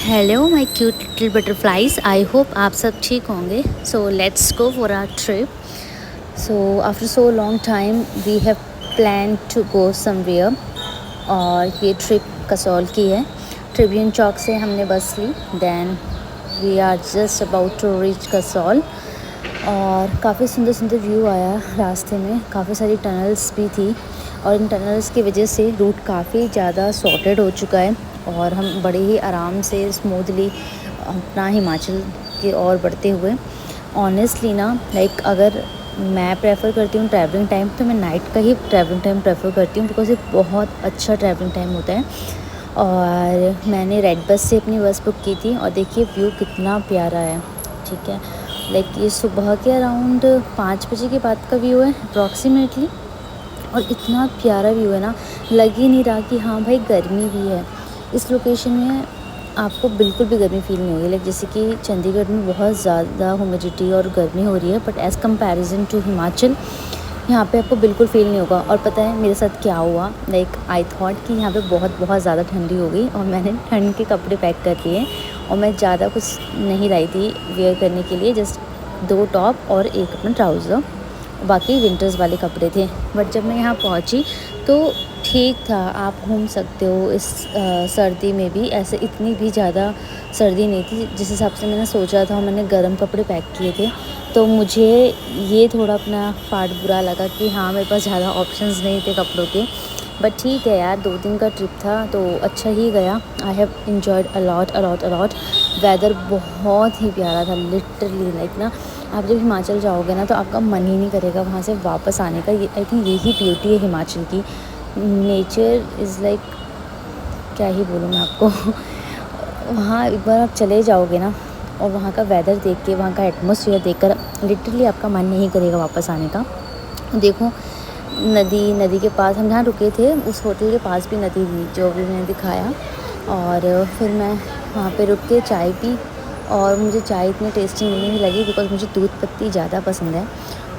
Hello my cute little butterflies, I hope आप सब ठीक होंगे। So let's go for our trip. So after so long time we have plan to go somewhere, और ये trip Kasol की है। Tribune चौक से हमने बस ली, then we are just about to reach Kasol. और काफ़ी सुंदर सुंदर व्यू आया रास्ते में, काफ़ी सारी टनल्स भी थी, और इन टनल्स की वजह से रूट काफ़ी ज़्यादा सॉर्टेड हो चुका है, और हम बड़े ही आराम से स्मूथली अपना हिमाचल की ओर बढ़ते हुए। ऑनेस्टली ना, लाइक अगर मैं प्रेफर करती हूँ ट्रैवलिंग टाइम, तो मैं नाइट का ही ट्रैवलिंग टाइम प्रेफर करती हूँ, बिकॉज ये बहुत अच्छा ट्रैवलिंग टाइम होता है। और मैंने रेड बस से अपनी बस बुक की थी, और देखिए व्यू कितना प्यारा है। ठीक है, लाइक ये सुबह के अराउंड 5 बजे के बाद का व्यू है अप्रॉक्सीमेटली, और इतना प्यारा व्यू है ना, लग ही नहीं रहा कि हाँ भाई गर्मी भी है। इस लोकेशन में आपको बिल्कुल भी गर्मी फील नहीं होगी, लाइक जैसे कि चंडीगढ़ में बहुत ज़्यादा ह्यूमिडिटी और गर्मी हो रही है, but as comparison to Himachal यहाँ पे आपको बिल्कुल फील नहीं होगा। और पता है मेरे साथ क्या हुआ, लाइक आई थॉट कि यहाँ पे बहुत ज़्यादा ठंडी हो गई, और मैंने ठंड के कपड़े पैक कर लिए, और मैं ज़्यादा कुछ नहीं लाई थी वेयर करने के लिए, जस्ट 2 टॉप और एक अपना ट्राउज़र, बाकी विंटर्स वाले कपड़े थे। बट जब मैं यहाँ पहुँची तो ठीक था, आप घूम सकते हो इस सर्दी में भी। ऐसे इतनी भी ज़्यादा सर्दी नहीं थी जिस हिसाब से मैंने सोचा था। मैंने गर्म कपड़े पैक किए थे, तो मुझे ये थोड़ा अपना पार्ट बुरा लगा कि हाँ मेरे पास ज़्यादा ऑप्शंस नहीं थे कपड़ों के। बट ठीक है यार, 2 दिन का ट्रिप था तो अच्छा ही गया। I have enjoyed a lot. Weather बहुत ही प्यारा था, लिटरली लाइक ना, आप जब हिमाचल जाओगे ना तो आपका मन ही नहीं करेगा वहाँ से वापस आने का। ये आई थिंक यही ब्यूटी है हिमाचल की। नेचर इज़ लाइक, क्या ही बोलूँ मैं आपको वहाँ एक बार आप चले जाओगे ना, और वहाँ का वेदर देख के, वहाँ का एटमॉस्फेयर देखकर लिटरली आपका मन नहीं करेगा वापस आने का। देखो नदी के पास हम जहाँ रुके थे, उस होटल के पास भी नदी थी जो भी मैंने दिखाया। और फिर मैं वहाँ पे रुक के चाय पी, और मुझे चाय इतनी टेस्टी नहीं लगी, बिकॉज मुझे दूध पत्ती ज़्यादा पसंद है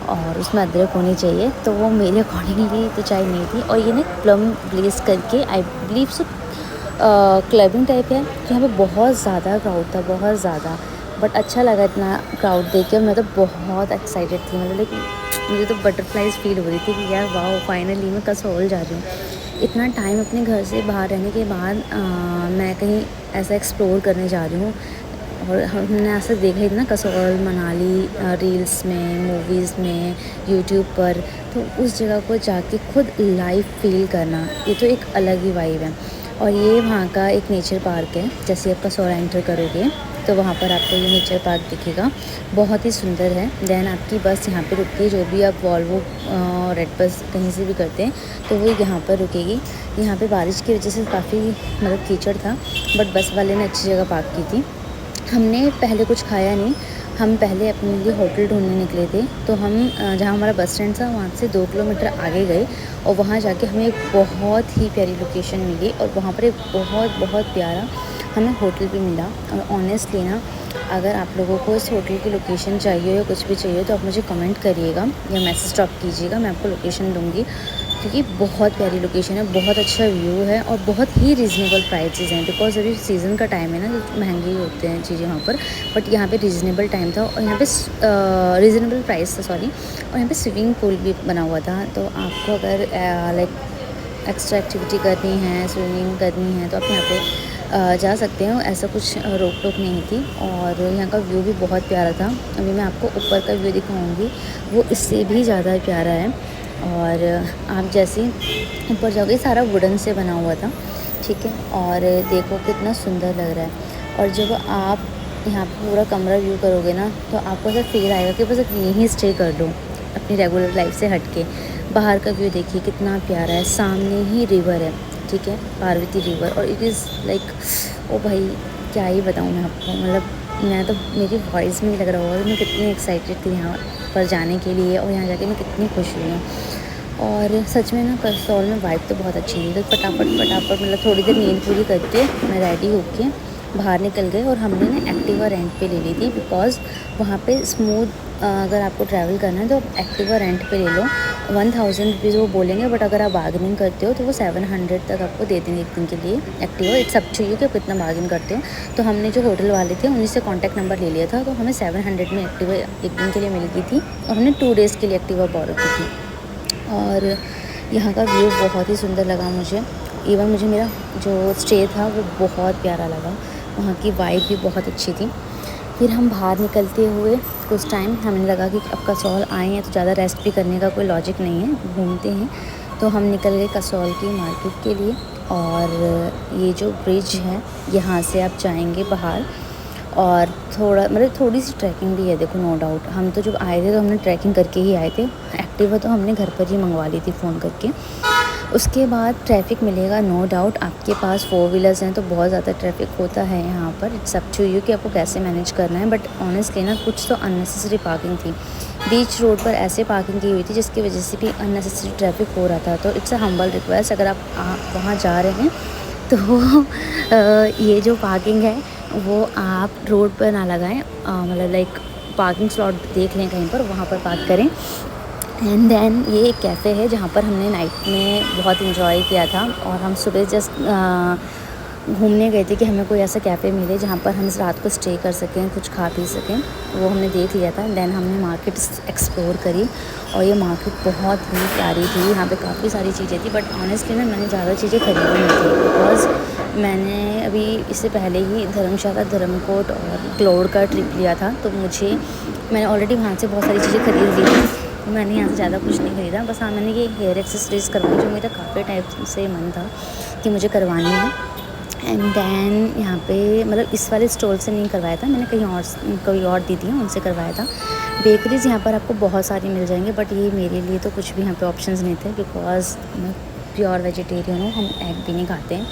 और उसमें अदरक होनी चाहिए, तो वो मेरे अकॉर्डिंगली तो चाय नहीं थी। और ये ना प्लम ब्लेस करके, I believe so clubbing type है, तो यहाँ पे बहुत ज़्यादा क्राउड था, बहुत ज़्यादा। बट अच्छा लगा इतना क्राउड देख के, मैं तो बहुत एक्साइटेड थी, मतलब लाइक मुझे तो बटरफ्लाइज फील हो रही थी कि यार वाह, फाइनली मैं कसौल जा रही हूँ। इतना टाइम अपने घर से बाहर रहने के बाद मैं कहीं ऐसा एक्सप्लोर करने जा रही हूँ। और हमने ऐसे देखा ही था ना कसौल, मनाली, रील्स में, मूवीज़ में, यूट्यूब पर, तो उस जगह को जाके खुद लाइव फील करना, ये तो एक अलग ही वाइब है। और ये वहाँ का एक नेचर पार्क है। जैसे आप कसौल एंटर करोगे तो वहाँ पर आपको ये नेचर पार्क दिखेगा, बहुत ही सुंदर है। देन आपकी बस यहाँ पे रुकती है, जो भी आप वॉल्वो रेड बस कहीं से भी करते हैं तो वो यहाँ पर रुकेगी। यहाँ पे बारिश की वजह से काफ़ी मतलब कीचड़ था, बट बस वाले ने अच्छी जगह पार्क की थी। हमने पहले कुछ खाया नहीं, हम पहले अपने लिए होटल ढूंढने निकले थे। तो हम जहाँ हमारा बस स्टैंड था वहाँ से 2 किलोमीटर आगे गए, और वहाँ जाके हमें एक बहुत ही प्यारी लोकेशन मिली, और वहाँ पर एक बहुत प्यारा हमें होटल भी मिला। और ऑनेस्टली ना, अगर आप लोगों को इस होटल की लोकेशन चाहिए या कुछ भी चाहिए तो आप मुझे कमेंट करिएगा या मैसेज ड्रॉप कीजिएगा, मैं आपको लोकेशन दूँगी, क्योंकि बहुत प्यारी लोकेशन है, बहुत अच्छा व्यू है, और बहुत ही रीज़नेबल प्राइसेस हैं। बिकॉज अभी सीज़न का टाइम है ना, तो महंगे ही होते हैं चीज़ें वहाँ पर, बट यहाँ पे रीज़नेबल टाइम था, और यहाँ पे रीज़नेबल प्राइस था, सॉरी। और यहाँ पे स्विमिंग पूल भी बना हुआ था, तो आपको अगर लाइक एक्स्ट्रा एक्टिविटी करनी है, स्विमिंग करनी है, तो आप यहाँ पे जा सकते हो, ऐसा कुछ रोक टोक नहीं थी। और यहाँ का व्यू भी बहुत प्यारा था। अभी मैं आपको ऊपर का व्यू दिखाऊंगी, वो इससे भी ज़्यादा प्यारा है। और आप जैसे ऊपर जाओगे, सारा वुडन से बना हुआ था, ठीक है। और देखो कितना सुंदर लग रहा है। और जब आप यहाँ पे पूरा कमरा व्यू करोगे ना, तो आपको ऐसा फील आएगा कि बस यहीं स्टे कर लो, अपनी रेगुलर लाइफ से हट के। बाहर का व्यू देखिए कितना प्यारा है, सामने ही रिवर है, ठीक है, पार्वती रिवर। और इट इज़ लाइक, ओ भाई क्या ही बताऊँ मैं आपको, मतलब मैं तो, मेरी वॉइस में ही लग रहा होगा कि मैं कितनी एक्साइटेड थी यहाँ पर जाने के लिए, और यहाँ जाके मैं कितनी खुश हुई हूँ। और सच में ना कसौल में वाइब तो बहुत अच्छी थी। तो फटाफट मतलब थोड़ी देर नींद पूरी करके मैं रेडी होके बाहर निकल गए, और हमने ना एक्टिवा रेंट पे ले ली थी, बिकॉज़ वहाँ पे स्मूथ अगर आपको ट्रैवल करना है तो आप एक्टिवा रेंट पे ले लो। 1000 रुपीज़ वो बोलेंगे, बट अगर आप बार्गेनिंग करते हो तो वो 700 तक आपको दे देंगे एक दिन के लिए Activa. It's up to you कि आप कितना बार्गेन करते हो। तो हमने जो होटल वाले थे उन्हीं से कॉन्टैक्ट नंबर ले लिया था, तो हमें 700 में एक्टिवा एक दिन के लिए मिल गई थी और हमने 2 डेज़ के लिए एक्टिवा बोरो की थी। और यहाँ का व्यू बहुत ही सुंदर लगा मुझे। इवन मुझे मेरा जो स्टे था वो बहुत प्यारा लगा, वहाँ की वाइब भी बहुत अच्छी थी। फिर हम बाहर निकलते हुए कुछ टाइम हमें लगा कि अब कसौल आए हैं तो ज़्यादा रेस्ट भी करने का कोई लॉजिक नहीं है, घूमते हैं। तो हम निकल गए कसौल की मार्केट के लिए। और ये जो ब्रिज है यहाँ से आप जाएंगे बाहर, और थोड़ा मतलब थोड़ी सी ट्रैकिंग भी है, देखो नो डाउट। हम तो जब आए थे तो हमने ट्रैकिंग करके ही आए थे। एक्टिवा तो हमने घर पर ही मंगवा ली थी फ़ोन करके। उसके बाद ट्रैफिक मिलेगा नो डाउट, आपके पास 4 व्हीलर्स हैं तो बहुत ज़्यादा ट्रैफिक होता है यहाँ पर। इट्स अप टू यू कि आपको कैसे मैनेज करना है। बट ऑनेस्टली ना कुछ तो अननेसेसरी पार्किंग थी, बीच रोड पर ऐसे पार्किंग की हुई थी जिसकी वजह से भी अननेसेसरी ट्रैफिक हो रहा था। तो इट्स अ हम्बल रिक्वेस्ट, अगर आप वहाँ जा रहे हैं तो ये जो पार्किंग है वो आप रोड पर ना लगाएं, मतलब लाइक पार्किंग स्लॉट देख लें कहीं पर, वहाँ पर पार्क करें। एंड देन ये एक कैफ़े है जहाँ पर हमने नाइट में बहुत इन्जॉय किया था। और हम सुबह जस्ट घूमने गए थे कि हमें कोई ऐसा कैफ़े मिले जहाँ पर हम रात को स्टे कर सकें, कुछ खा पी सकें। वो हमने देख लिया था। देन हमने मार्केट एक्सप्लोर करी और ये मार्केट बहुत ही प्यारी थी। यहाँ पे काफ़ी सारी चीज़ें थी, बट ऑनेस्टली ना मैंने ज़्यादा चीज़ें खरीदी नहीं थी, बिकॉज़ मैंने अभी इससे पहले ही धर्मशाला, धर्मकोट और क्लोड का ट्रिप लिया था। तो मैंने ऑलरेडी वहाँ से बहुत सारी चीज़ें खरीद ली थी। मैंने यहाँ से ज़्यादा कुछ नहीं खरीदा। बस हाँ, मैंने ये हेयर एक्सेसरीज़ करवाई जो मेरा काफ़ी टाइम से मन था कि मुझे करवानी है। एंड देन यहाँ पे मतलब इस वाले स्टोर से नहीं करवाया था, मैंने कोई और दीदी है उनसे करवाया था। बेकरीज़ यहाँ पर आपको बहुत सारी मिल जाएंगी, बट ये मेरे लिए तो कुछ भी यहाँ पे ऑप्शंस नहीं थे, बिकॉज़ मैं प्योर वेजिटेरियन हूँ, हम एग भी नहीं खाते हैं।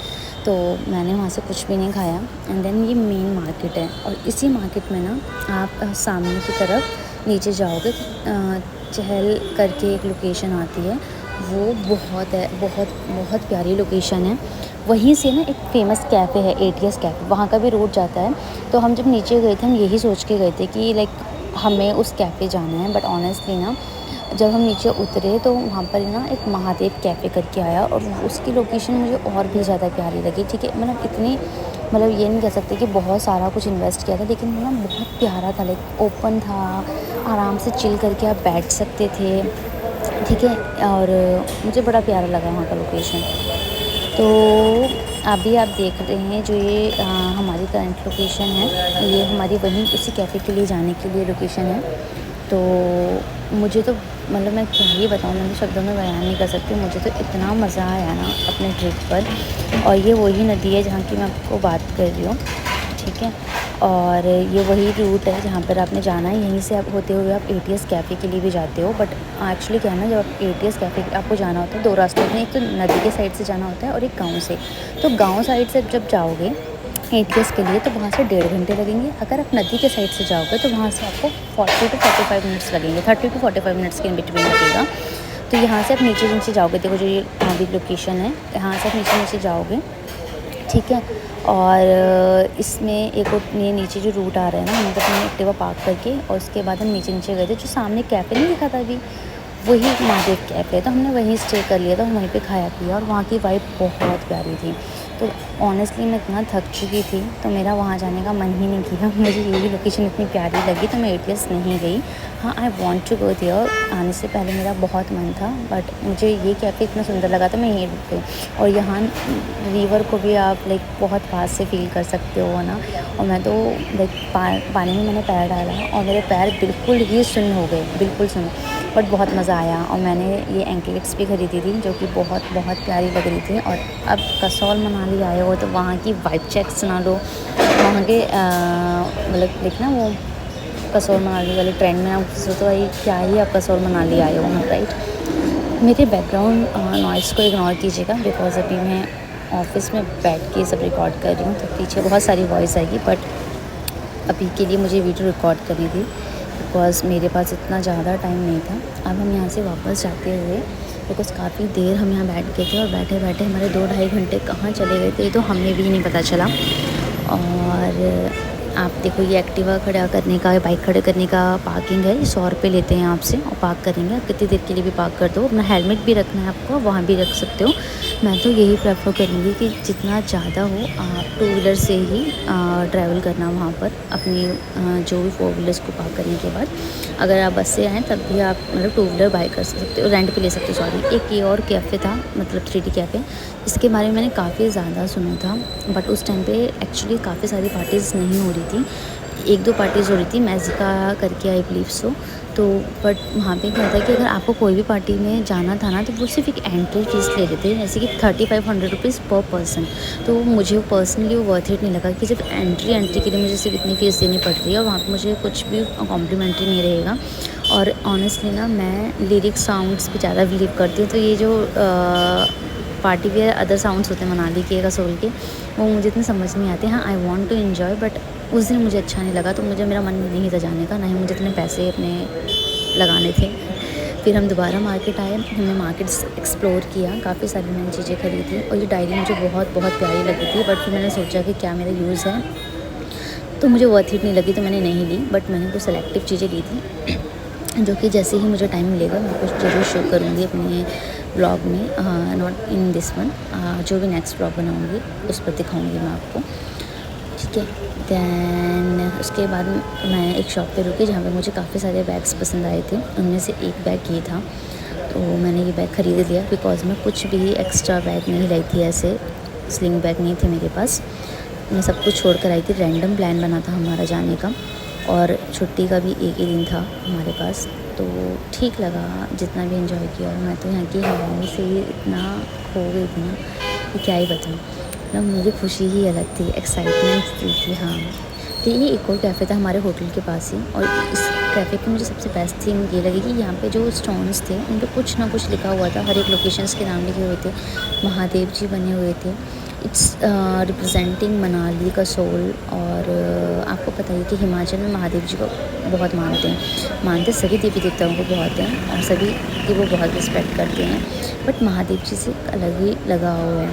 तो मैंने वहाँ से कुछ भी नहीं खाया। एंड देन ये मेन मार्केट है, और इसी मार्केट में ना आप सामने की तरफ नीचे जाओगे, चहल करके एक लोकेशन आती है, वो बहुत प्यारी लोकेशन है। वहीं से ना एक फ़ेमस कैफ़े है, ATS कैफ़े, वहाँ का भी रोड जाता है। तो हम जब नीचे गए थे हम यही सोच के गए थे कि लाइक हमें उस कैफ़े जाना है। बट ऑनेस्टली ना जब हम नीचे उतरे तो वहाँ पर ना एक महादेव कैफ़े करके आया, और उसकी लोकेशन मुझे और भी ज़्यादा प्यारी लगी। ठीक है, मतलब इतनी, मतलब ये नहीं कह सकते कि बहुत सारा कुछ इन्वेस्ट किया था, लेकिन ना बहुत प्यारा था, लाइक ओपन था, आराम से चिल करके आप बैठ सकते थे। ठीक है, और मुझे बड़ा प्यारा लगा वहाँ का लोकेशन। तो अभी आप देख रहे हैं जो ये हमारी करंट लोकेशन है, ये हमारी वहीं उसी कैफ़े के लिए जाने के लिए लोकेशन है। तो मुझे तो मतलब मैं क्या ही बताऊँ, मैं तो शब्दों में बयान नहीं कर सकती। मुझे तो इतना मज़ा आया ना अपने ट्रिप पर। और ये वही नदी है जहाँ की मैं आपको बात कर रही हूँ, ठीक है। और ये वही रूट है जहाँ पर आपने जाना है, यहीं से आप होते हुए आप ATS कैफ़े के लिए भी जाते हो। बट एक्चुअली क्या है ना, जब आप ATS कैफ़े आपको जाना होता है, 2 रास्ते होते हैं, एक तो नदी के साइड से जाना होता है और एक गाँव से। तो गाँव साइड से जब जाओगे ATS के लिए तो वहाँ से 1.5 घंटे लगेंगे। अगर आप नदी के साइड से जाओगे तो वहाँ से आपको 40 टू 45 मिनट्स लगेंगे, 30 टू 45 मिनट्स के इन बिटवीन लगेगा। तो यहाँ से आप नीचे जाओगे, देखो जो ये अभी लोकेशन है, यहाँ से आप नीचे जाओगे, ठीक है। और इसमें एक और ये नीचे जो रूट आ रहा है ना, हम तो अपनी एक्टिवा पार्क करके और उसके बाद हम नीचे गए थे। जो सामने कैफ़े नहीं दिखा था अभी, वही महादेव कैफ़े है, तो हमने वहीं स्टे कर लिया था, वहीं पे खाया पिया, और वहाँ की वाइब बहुत प्यारी थी। तो ऑनेस्टली मैं इतना थक चुकी थी तो मेरा वहाँ जाने का मन ही नहीं किया। मुझे यही लोकेशन इतनी प्यारी लगी तो मैं ATS नहीं गई। हाँ, I want to go there, आने से पहले मेरा बहुत मन था, बट मुझे ये कैफ़े इतना सुंदर लगा तो मैं यहीं रुक गई। और यहाँ रिवर को भी आप लाइक बहुत पास से फील कर सकते हो ना। और मैं तो लाइक पानी में मैंने पैर डाला और मेरे पैर बिल्कुल ही सुन्न हो गए, बिल्कुल सुन्न, बट बहुत मज़ा आया। और मैंने ये एंकलेट्स भी खरीदी थी जो कि बहुत प्यारी लग रही थी। और अब कसौल मनाली आए हो तो वहाँ की वाइब चेक सुना लो, वहाँ के मतलब देखना वो कसौल मनाली वाले ट्रेंड में आप तो भाई क्या ही आप कसौल मनाली आए हो वहाँ, राइट। मेरे बैकग्राउंड नॉइज़ को इग्नोर कीजिएगा, बिकॉज़ अभी मैं ऑफिस में बैठ के सब रिकॉर्ड कर रही हूँ, तो पीछे बहुत सारी वॉइस आएगी। बट अभी के लिए मुझे वीडियो रिकॉर्ड करनी थी, बिकॉज़ मेरे पास इतना ज़्यादा टाइम नहीं था। अब हम यहाँ से वापस जाते हुए, बिकॉज़ काफ़ी देर हम यहाँ बैठ गए थे और बैठे हमारे 2-2.5 घंटे कहाँ चले गए थे तो हमें भी नहीं पता चला। और आप देखो ये एक्टिवा खड़ा करने का, बाइक खड़े करने का पार्किंग है, 100 रुपये लेते हैं आपसे और पार्क करेंगे। आप कितनी देर के लिए भी पार्क कर दो। अपना हेलमेट भी रखना है आपको, वहाँ भी रख सकते हो। मैं तो यही प्रेफर करूँगी कि जितना ज़्यादा हो आप टू व्हीलर से ही ट्रैवल करना वहाँ पर, अपनी जो भी फोर व्हीलर्स को पार्क करने के बाद। अगर आप बस से आएँ तब भी आप मतलब टू व्हीलर बाई कर सकते हो, रेंट पे ले सकते हो। सॉरी, एक ये और कैफ़े था, मतलब 3D कैफ़े, इसके बारे में मैंने काफ़ी ज़्यादा सुना था, बट उस टाइम पे एक्चुअली काफ़ी सारी पार्टीज़ नहीं हो रही थी। 1-2 पार्टीज़ हो रही थी, मैजिका करके आई बिलीव सो। तो बट वहाँ पे क्या था कि अगर आपको कोई भी पार्टी में जाना था ना, तो वो सिर्फ एक एंट्री फ़ीस ले रहे थे, जैसे कि 3500 रुपीज़ पर पर्सन। तो मुझे पर्सनली वो वर्थ इट नहीं लगा कि सिर्फ एंट्री के लिए मुझे सिर्फ इतनी फ़ीस देनी पड़ रही है और वहाँ पे मुझे कुछ भी कॉम्प्लीमेंट्री नहीं रहेगा। और ऑनेस्टली ना, मैं लिरिक साउंड्स पे ज़्यादा बिलीव करती हूँ, तो ये जो पार्टी वेयर अदर साउंड्स होते हैं मनाली के, कसोल के, वो मुझे इतने समझ नहीं आते। हाँ, I want to enjoy, but उस दिन मुझे अच्छा नहीं लगा, तो मेरा मन नहीं था जाने का, ना ही मुझे इतने पैसे अपने लगाने थे। फिर हम दोबारा मार्केट आए, हमने मार्केट्स एक्सप्लोर किया, काफ़ी सारी मैंने चीज़ें खरीदी और ये डायरी मुझे बहुत बहुत प्यारी लगी थी। बट फिर मैंने सोचा कि क्या मेरा यूज़ है, तो मुझे वर्थ इट नहीं लगी, तो मैंने नहीं ली। बट मैंने कुछ सेलेक्टिव चीज़ें ली थी जो कि जैसे ही मुझे टाइम मिलेगा मैं कुछ ज़रूर शो करूँगी अपने ब्लॉग में, नॉट इन दिस वन, जो भी नेक्स्ट ब्लॉग बनाऊँगी उस पर दिखाऊँगी मैं आपको, ठीक है। दैन उसके बाद मैं एक शॉप पे रुकी जहाँ पे मुझे काफ़ी सारे बैग्स पसंद आए थे। उनमें से एक बैग ये था, तो मैंने ये बैग ख़रीद लिया बिकॉज़ मैं कुछ भी एक्स्ट्रा बैग नहीं लाई थी, ऐसे स्लिंग बैग नहीं थे मेरे पास। मैं सब कुछ छोड़ कर आई थी, रैंडम प्लान बना था हमारा जाने का और छुट्टी का भी एक ही दिन था हमारे पास, तो ठीक लगा जितना भी एंजॉय किया। और मैं तो यहाँ की हवाओं से इतना खो गई थी ना कि क्या ही बताऊँ, मतलब मुझे खुशी ही अलग थी, एक्साइटमेंट थी। हाँ, फिर ये एक और कैफ़े था हमारे होटल के पास ही, और इस कैफ़े की मुझे सबसे बेस्ट थिंग ये लगी कि यहाँ पे जो स्टोन्स थे उन पर कुछ ना कुछ लिखा हुआ था, हर एक लोकेशंस के नाम लिखे हुए थे, महादेव जी बने हुए थे। It's representing Manali, Kasol. और आपको पता है कि हिमाचल में महादेव जी को बहुत मानते सभी देवी देवताओं को बहुत हैं और सभी की वो बहुत रिस्पेक्ट करते हैं, बट महादेव जी से अलग ही लगाव है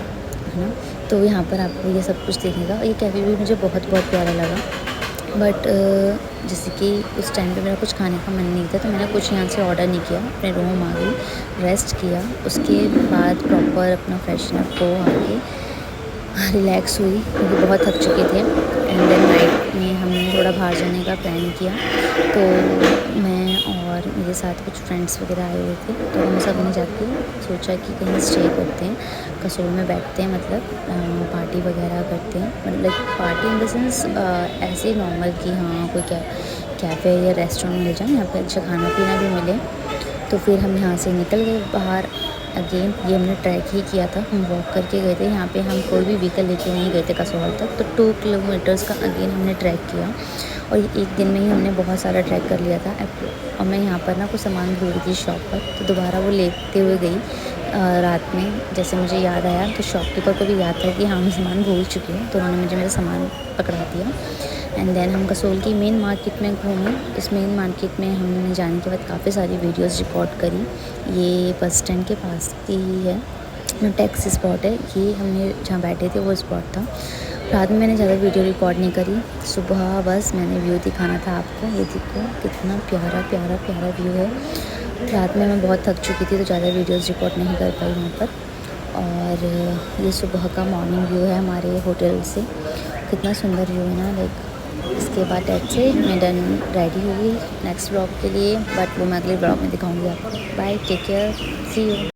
ना। तो यहाँ पर आपको ये सब कुछ देखेगा। ये कैफ़े भी मुझे बहुत बहुत प्यारा लगा, बट जैसे कि उस टाइम पे मेरा कुछ खाने का मन नहीं था, तो मैंने कुछ यहाँ से ऑर्डर नहीं किया, अपने रूम आ गई, रेस्ट किया। उसके बाद प्रॉपर अपना फ्रेशन अप हो आके रिलैक्स हुई क्योंकि बहुत थक चुके थे। एंड देन नाइट में हमने थोड़ा बाहर जाने का प्लान किया, तो मैं और मेरे साथ कुछ फ्रेंड्स वगैरह आए हुए थे, तो हम सब ने जाके सोचा कि कहीं स्टे करते हैं, कसोल में बैठते हैं, मतलब पार्टी वगैरह करते हैं, मतलब पार्टी इन द सेंस ऐसे ही नॉर्मल कि हाँ कोई कैफ़े या रेस्टोरेंट मिल जाए, यहाँ पे अच्छा खाना पीना भी मिले। तो फिर हम यहाँ से निकल गए बाहर। अगेन ये हमने ट्रैक ही किया था, हम वॉक करके गए थे, यहाँ पे हम कोई भी व्हीकल लेके नहीं गए थे कसौल तक। तो 2 किलोमीटर्स का अगेन हमने ट्रैक किया और एक दिन में ही हमने बहुत सारा ट्रैक कर लिया था। और मैं यहाँ पर ना कुछ सामान भूल गई थी शॉप पर, तो दोबारा वो लेते हुए गई रात में। जैसे मुझे याद आया तो शॉपकीपर को भी याद था कि हाँ मैं सामान भूल चुकी हूँ, तो उन्होंने मुझे मेरा सामान पकड़ा दिया। एंड देन हम कसोल की मेन मार्केट में घूमे। इस मेन मार्केट में हमने जाने के बाद काफ़ी सारी वीडियोस रिकॉर्ड करी। ये बस स्टैंड के पास की ही है, टैक्सी स्पॉट है ये, हमने जहाँ बैठे थे वो स्पॉट था। रात में मैंने ज़्यादा वीडियो रिकॉर्ड नहीं करी, सुबह बस मैंने व्यू दिखाना था आपको। ये देखो कितना प्यारा प्यारा प्यारा व्यू है। रात में मैं बहुत थक चुकी थी, तो ज़्यादा वीडियोस रिकॉर्ड नहीं कर पाई वहाँ पर। और ये सुबह का मॉर्निंग व्यू है हमारे होटल से, कितना सुंदर व्यू है ना। लाइक इसके बाद ऐसे मैं डन रेडी हुई नेक्स्ट ब्लॉग के लिए, बट वो मैं अगले ब्लॉग में दिखाऊंगी आपको। Bye, take care, see you.